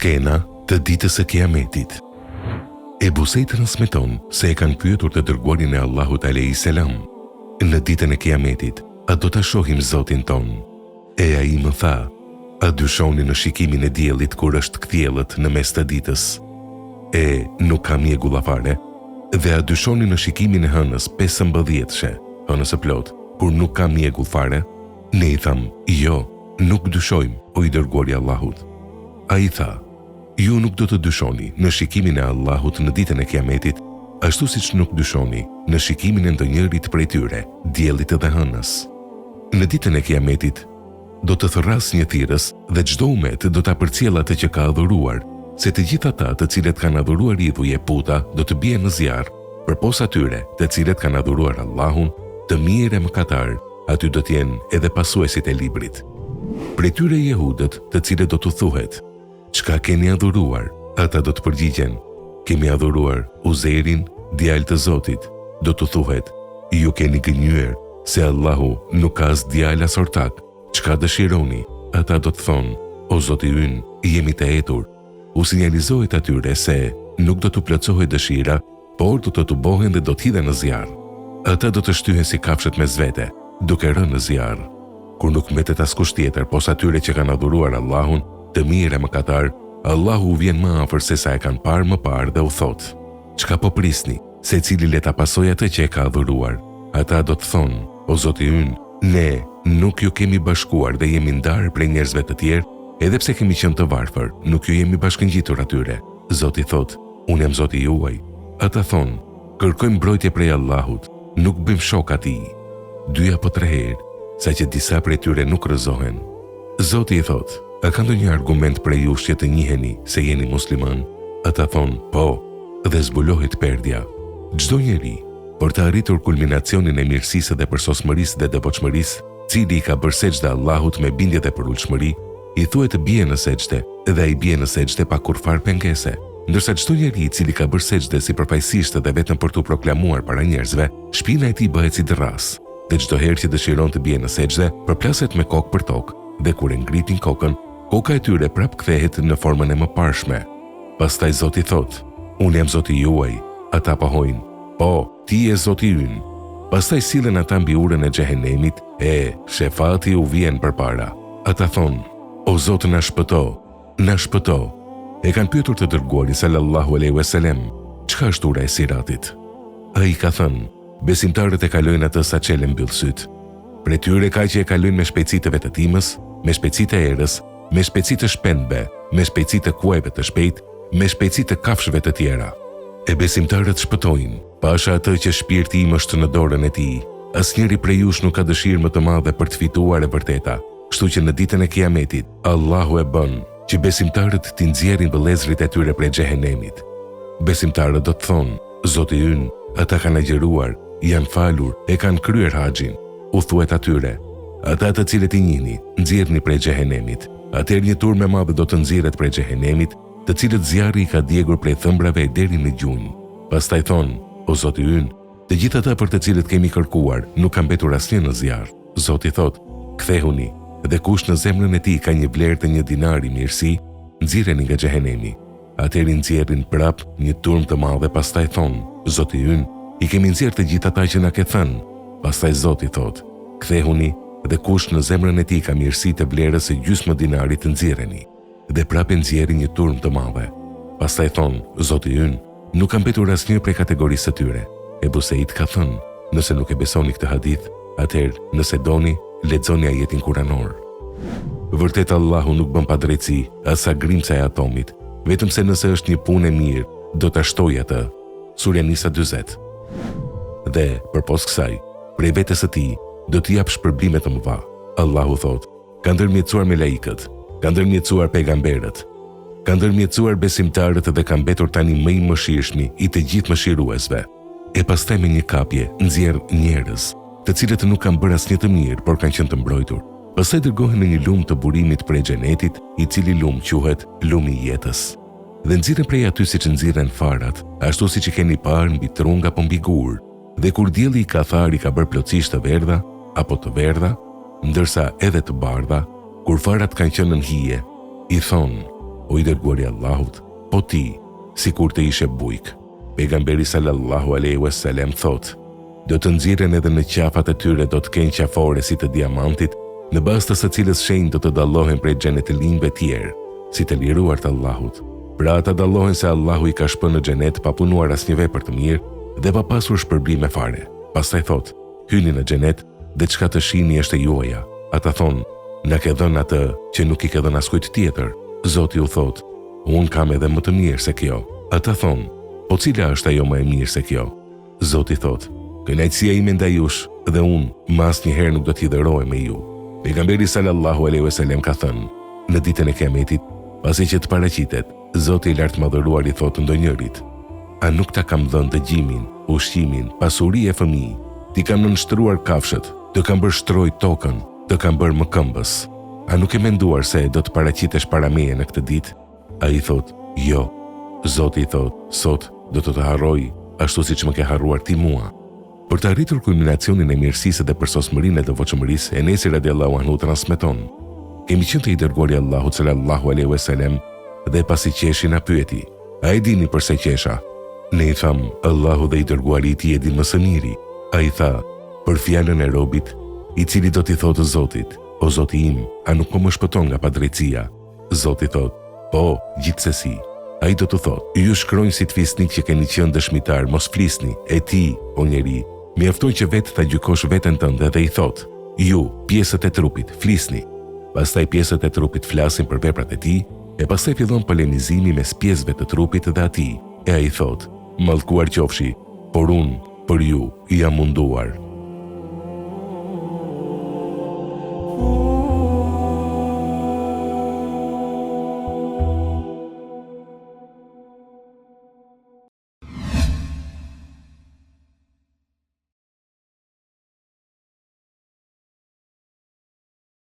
Skena të ditës së Kiametit. Ebu Sejt transmeton se e kanë pyetur të dërguarin e Allahut alayhis salam: në ditën e Kiametit, a do ta shohim Zotin ton? E ai më tha: a dyshoni në shikimin e diellit kur është kthjellët në mes të ditës? E nuk ka mjegull fare. Dhe a dyshoni në shikimin e hënës 15-she, hënës së plot, kur nuk ka mjegull fare? Ne i tham: jo, nuk dyshojmë, o i dërguari i Allahut. Ai tha: ju nuk do të dyshoni në shikimin e Allahut në ditën e Kiametit, ashtu siç nuk dyshoni në shikimin e ndonjërit prej tyre, diellit dhe hënës. Në ditën e Kiametit do të thërras një thirrës dhe çdo umet do ta përcjellë atë që ka adhuruar, se të gjithë ata të cilët kanë adhuruar idhuj e puta do të bien në zjarr, përpos atyre të cilët kanë adhuruar Allahun, të mirë e mëkatar, aty do të jenë edhe pasuesit e librit. Prej tyre jehudët, të cilët do të thuhet: çka keni adhuruar? Ata do të përgjigjen: kemi adhuruar Uzeirin, djalë të Zotit. Do të thuhet: ju keni gënjur se Allahu nuk ka as djalë as ortak. Çka dëshironi? Ata do të thonë: o Zoti ynë, jemi të etur. U sinjalizohet atyre se nuk do të plotësohet dëshira, por do të tubohen dhe do të hidhen në zjarr. Ata do të shtyhen si kafshët mes vete, duke rënë në zjarr. Kur nuk mbetet askush tjetër pos atyre që kanë adhuruar Allahun, të mirë e mëkatar, Allahu u vjen më afër se sa e kanë parë më parë dhe u thot: çka po prisni? Secili le ta pasojë atë që e ka adhuruar. Ata do të thonë: o Zoti ynë, ne nuk ju kemi bashkuar dhe jemi ndarë prej njerëzve të tjerë, edhe pse kemi qenë të varfër, nuk ju jemi bashkëngjitur atyre. Zoti thot: unë jam Zoti juaj. Ata thonë: kërkojmë mbrojtje prej Allahut, nuk bëjmë shok atij. 2 apo 3 herë, saqë disa prej tyre nuk rrëzohen. Zoti i thot: a ka ndonjë argument prej jush që të njiheni se jeni musliman? Ata thonë: po, dhe zbulohet perdja. Çdo njeri, për të arritur kulminacionin e mirësisë dhe përsosmërisë dhe devotshmërisë, cili i ka bërë sejdë Allahut me bindje dhe përulshmëri, i thuhet të bie në sejdë, dhe ai bie në sejdë pa kurfar pengese. Ndërsa çdo njeri i cili ka bërë sejdë sipërfaqësisht dhe vetëm për t'u proklamuar para njerëzve, shpina e tij bëhet si dërras. Dhe çdo herë që dëshiron të bie në sejdë, përplaset me kokë për tokë, dhe kur e ngritin kokën, koka e tyre prap kthehet në formën e mëparshme. Pastaj Zoti thot: unë jam Zoti juaj. Ata pohojnë: po, ti je Zoti ynë. Pastaj sillen ata mbi urën e xhehenemit, shefati u vjen përpara. Ata thonë: o Zot, na shpëto, na shpëto. E kanë pyetur të dërguarin sallallahu alaihi wasallam: çka është ura e Siratit? Ai ka thënë: besimtarët e kalojnë atë sa çelën mbyll syt. Prej tyre ka që e kalojnë me shpejtësi të vetëtimës, me shpejtësi të erës, me shpejtësi të shpendbe, me shpejtësi të kuajve të shpejt, me shpejtësi të kafshëve të tjera. E besimtarët shpëtojnë, pasha atë që shpirti im është në dorën e tij. Asnjëri prej jush nuk ka dëshirë më të madhe për të fituar e vërteta. Kështu që në ditën e Kiametit, Allahu e bën që besimtarët t'i nxjerrin vëllezërit e tyre prej xhehenemit. Besimtarët do të thonë: Zoti ynë, ata kanë agjëruar, janë falur, e kanë kryer haxhin. U thuhet atyre: ata të cilët i njihni, nxjerrni prej xhehenemit. Atëherë një turmë e madhe do të nxirret prej xhehenemit, të cilët zjarri i ka djegur prej thëmbrave deri në gjunjë. Pastaj thonë: o Zoti ynë, të gjithë ata për të cilët kemi kërkuar nuk ka mbetur asnjë në zjarr. Zoti thot: kthehuni, dhe kush në zemrën e tij ka një vlerë të 1 dinari mirësi, nxirreni nga xhehenemi. Atëherë nxjerrin prap një turmë të madhe. Pastaj thonë: Zoti ynë, i kemi nxjerrë të gjithë ata që na ke thënë. Pastaj Zoti thot: kthehuni, dhe kush në zemrën e tij ka mirësi të vlerës së gjysmë dinarit, nxjerreni. Dhe prapë nxjerrin një turmë të madhe. Pastaj thonë: Zoti ynë, nuk ka mbetur asnjë prej kategorisë së tyre. Ebu Sejt ka thënë: nëse nuk e besoni këtë hadith, atëherë nëse doni, lexoni ajetin kuranor. Vërtet Allahu nuk bën padrejtësi as sa grimca e atomit, vetëm se nëse është një punë e mirë, do ta shtojë atë. Surja Nisa 40. Dhe përpos kësaj, prej vetes së tij do t'i jap shpërblime të mëdha. Allahu thot: ka ndërmjetësuar me laikët, ka ndërmjetësuar pejgamberët, ka ndërmjetësuar besimtarët dhe ka mbetur tani më i mëshirshmi i të gjithë mëshiruesve. E pastaj me një kapje nxjerr njerëz, të cilët nuk kanë bërë asnjë të mirë, por kanë qenë të mbrojtur. Pastaj dërgohen në një lumë të burimit prej xhenetit, i cili lumë quhet lumi i jetës. Dhe nxirren prej aty siç nxirren farat, ashtu siç i keni parë mbi trung apo mbi gur. Dhe kur dielli i kathar i ka bërë plotësisht të verdha apo të verdha, ndërsa edhe të bardha, kur farat kanë qenë në hije, i thonë: O i dërguari Allahut, po ti, sikur të ishe bujk. Pejgamberi sallallahu alaihi wasallam thot: do të nxirren edhe në qafat e tyre do të kenë qafore si të diamantit, në bazë të së cilës shenjë do të dallohen prej xhenetelinjve tjerë, si të liruar të Allahut. Pra ata dallohen se Allahu i ka shpënë në xhenet pa punuar asnjë vepër të mirë dhe pa pasur shpërblim fare. Pastaj thot: hyni në xhenet dhe çka të shihni është e juaja. Ata thonë: na ke dhënë atë që nuk i ke dhënë askujt tjetër. Zoti u thot: unë kam edhe më të mirë se kjo. Ata thonë: po cila është ajo më e mirë se kjo? Zoti thot: kënaqësia ime ndaj jush dhe unë më asnjëherë nuk do t'i dhërohem me ju. Pejgamberi sallallahu alaihi wasallam ka thënë: në ditën e Kiametit, pasi që të paraqitet, Zoti i lartë madhëruar i thotë ndonjërit: a nuk ta kam dhënë dëgjimin, ushqimin, pasuri e fëmijë, ti kam nënshtruar kafshët, të kam bërë shtroj tokën, të kam bërë më këmbës. A nuk e menduar se do të paraqitesh para meje në këtë ditë? Ai thot: jo. Zoti i thot: sot do të të harroj ashtu siç më ke harruar ti mua. Për të arritur kulminacionin e mirësisë dhe përsosmërinë e devotshmërisë, Enesi radiallahu anhu transmeton: kemi qenë të i dërguari Allahut sallallahu alaihi wasallam dhe pasi qeshi na pyeti: a e dini pse qesha? Ne i tham: Allahu dhe i dërguari i tij e din më së miri. Ai tha: për fjalën e robit i cili do t'i thotë Zotit: o Zoti im, a nuk po më shpëton nga padrejtësia? Zoti thot: po, gjithsesi. Ai do të thotë: ju shkrojnë si të fisnik që keni qenë dëshmitar, mos flisni. E ti, o njeri, mjaftoi që vetë ta gjykosh veten tënde dhe i thotë: ju, pjesët e trupit, flisni. Pastaj pjesët e trupit flasin për veprat e tij, e pastaj fillon polemizimi mes pjesëve të trupit dhe atij. E ai thotë: mallkuar qofshi, por unë për ju jam munduar.